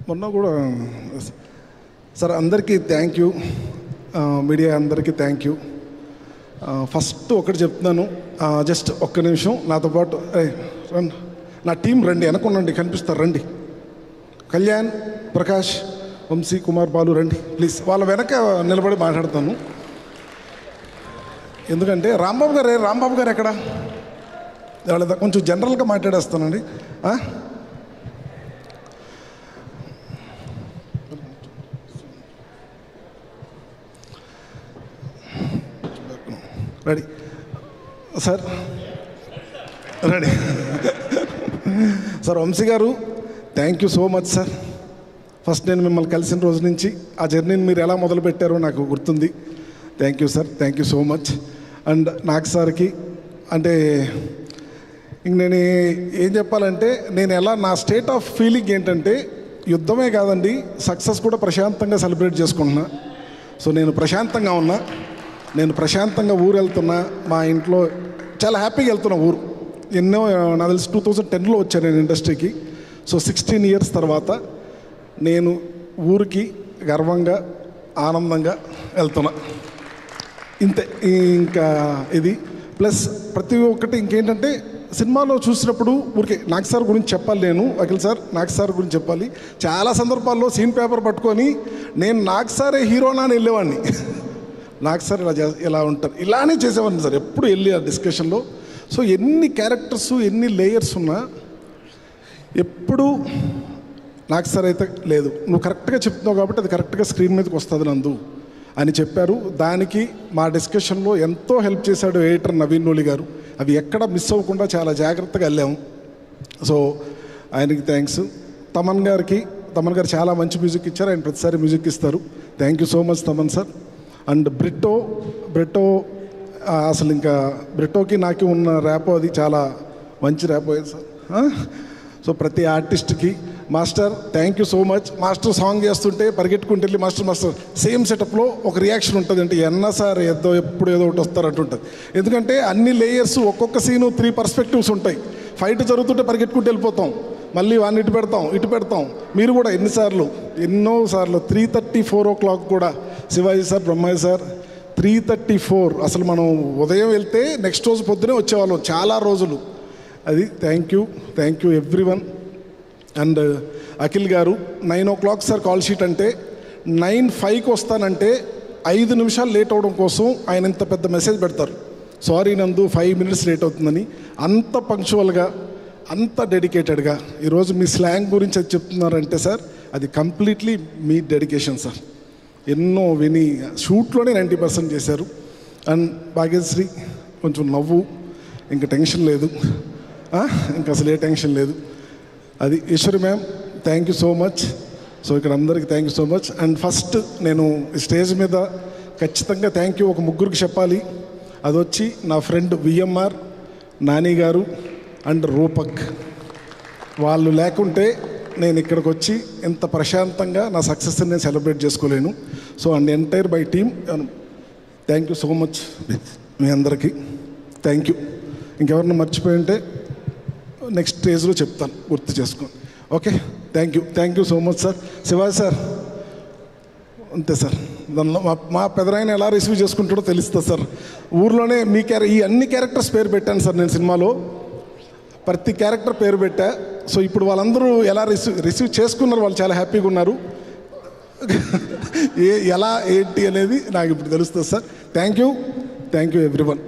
మొన్న కూడా సార్ అందరికీ థ్యాంక్ యూ, మీడియా అందరికీ థ్యాంక్ యూ. ఫస్ట్ ఒకటి చెప్తున్నాను, జస్ట్ ఒక్క నిమిషం నాతో పాటు రండి, నా టీం రండి, వెనకొండండి, కనిపిస్తారు రండి. కళ్యాణ్, ప్రకాష్, వంశీ, కుమార్, బాలు రండి ప్లీజ్. వాళ్ళ వెనక నిలబడి మాట్లాడతాను. ఎందుకంటే రాంబాబు గారు ఎక్కడ? వాళ్ళ కొంచెం జనరల్గా మాట్లాడేస్తానండి. Ready sir, ready sir. Vamsi గారు thank you so much sir. First నేను మిమ్మల్ని కలిసిన రోజు నుంచి ఆ జర్నీని మీరు ఎలా మొదలుపెట్టారో నాకు గుర్తుంది. Thank you sir, thank you so much. And నాకు సార్కి అంటే ఇంక నేను ఏం చెప్పాలంటే, నేను ఎలా నా స్టేట్ ఆఫ్ ఫీలింగ్ ఏంటంటే, యుద్ధమే కాదండి, సక్సెస్ కూడా ప్రశాంతంగా సెలబ్రేట్ చేసుకుంటున్నా. సో నేను ప్రశాంతంగా ఉన్నా, నేను ప్రశాంతంగా ఊరు వెళ్తున్నా. మా ఇంట్లో చాలా హ్యాపీగా వెళ్తున్నా ఊరు. ఎన్నో నాకు తెలిసి 2010లో వచ్చాను నేను ఇండస్ట్రీకి. సో 16 years తర్వాత నేను ఊరికి గర్వంగా ఆనందంగా వెళ్తున్నా. ఇంతే. ఇంకా ఇది ప్లస్ ప్రతి ఒక్కటి ఇంకేంటంటే, సినిమాలో చూసినప్పుడు ఊరికే నాగ్ సార్ గురించి చెప్పాలి, నేను అఖిల్ సార్ నాగ్ సార్ గురించి చెప్పాలి. చాలా సందర్భాల్లో సీన్ పేపర్ పట్టుకొని నేను నాగ్ సారే హీరోనా అని వెళ్ళేవాడిని. నాగ్ సార్ ఇలా ఉంటారు, ఇలానే చేసేవాడిని సార్ ఎప్పుడు వెళ్ళి ఆ డిస్కషన్లో. సో ఎన్ని క్యారెక్టర్స్, ఎన్ని లేయర్స్ ఉన్నా ఎప్పుడు నాగ్ సార్ అయితే లేదు, నువ్వు కరెక్ట్గా చెప్తున్నావు కాబట్టి అది కరెక్ట్గా స్క్రీన్ మీదకి వస్తుంది నందు అని చెప్పారు. దానికి మా డిస్కషన్లో ఎంతో హెల్ప్ చేశాడు ఎడిటర్ నవీన్ నూలి గారు. అవి ఎక్కడ మిస్ అవ్వకుండా చాలా జాగ్రత్తగా వెళ్ళాము. సో ఆయనకి థ్యాంక్స్. తమన్ గారు చాలా మంచి మ్యూజిక్ ఇచ్చారు, ఆయన ప్రతిసారి మ్యూజిక్ ఇస్తారు. Thank you so much Thaman sir. And Brito అసలు ఇంకా బ్రిటోకి నాకు ఉన్న ర్యాపో అది చాలా మంచి ర్యాపో సార్. సో ప్రతి ఆర్టిస్ట్కి master thank you so much. Master song చేస్తుంటే పరిగెట్టుకుంటూ వెళ్ళి మాస్టర్ సేమ్ సెటప్లో ఒక రియాక్షన్ ఉంటుంది, అంటే సార్ ఎప్పుడు ఏదో ఒకటి వస్తారంటుంటుంది. ఎందుకంటే అన్ని లేయర్స్, ఒక్కొక్క సీను 3 perspectives ఉంటాయి. ఫైట్ జరుగుతుంటే పరిగెట్టుకుంటూ వెళ్ళిపోతాం, మళ్ళీ వాడిని ఇటు పెడతాం. మీరు కూడా ఎన్నోసార్లు 3:30, 4 o'clock కూడా శివాజీ సార్, బ్రహ్మాజీ సార్ 3:34 అసలు మనం ఉదయం వెళ్తే నెక్స్ట్ రోజు పొద్దునే వచ్చేవాళ్ళం చాలా రోజులు. అది thank you everyone. And Akhil గారు 9 o'clock సార్ కాల్ షీట్ అంటే 9:05కి వస్తానంటే 5 నిమిషాలు లేట్ అవడం కోసం ఆయన ఇంత పెద్ద మెసేజ్ పెడతారు, సారీ నందు 5 minutes లేట్ అవుతుందని. అంత పంక్చువల్గా, అంత డెడికేటెడ్గా ఈరోజు మీ స్లాంగ్ గురించి అది చెప్తున్నారంటే సార్ అది కంప్లీట్లీ మీ డెడికేషన్ సార్. ఎన్నో విని షూట్లోనే 90% చేశారు. అండ్ భాగ్యశ్రీ కొంచెం నవ్వు, ఇంకా టెన్షన్ లేదు, ఇంకా అసలు ఏ టెన్షన్ లేదు. అది Eshwari ma'am thank you so much. So ఇక్కడ అందరికీ thank you so much. And first నేను స్టేజ్ మీద ఖచ్చితంగా థ్యాంక్ యూ ఒక ముగ్గురికి చెప్పాలి. అది వచ్చి నా ఫ్రెండ్ విఎంఆర్, నాని గారు అండ్ రూపక్. వాళ్ళు లేకుంటే నేను ఇక్కడికి వచ్చి ఇంత ప్రశాంతంగా నా సక్సెస్ని నేను సెలబ్రేట్ చేసుకోలేను. So and entire by team thank you so much మీ అందరికీ. Thank you. ఇంకెవరన్నా మర్చిపోయి ఉంటే నెక్స్ట్ స్టేజ్లో చెప్తాను, గుర్తు చేసుకోండి. Okay, thank you so much sir. Shivaji sir అంతే సార్, దానిలో మా పెదరాయన ఎలా రిసీవ్ చేసుకుంటాడో తెలుస్తుంది సార్. ఊర్లోనే ఈ అన్ని క్యారెక్టర్స్ పేరు పెట్టాను సార్ నేను సినిమాలో, ప్రతి క్యారెక్టర్ పేరు పెట్టా. సో ఇప్పుడు వాళ్ళందరూ ఎలా రిసీవ్ చేసుకున్నారు, వాళ్ళు చాలా హ్యాపీగా ఉన్నారు. ఎలా ఏంటి అనేది నాకు ఇప్పుడు తెలుస్తుంది సార్. Thank you everyone.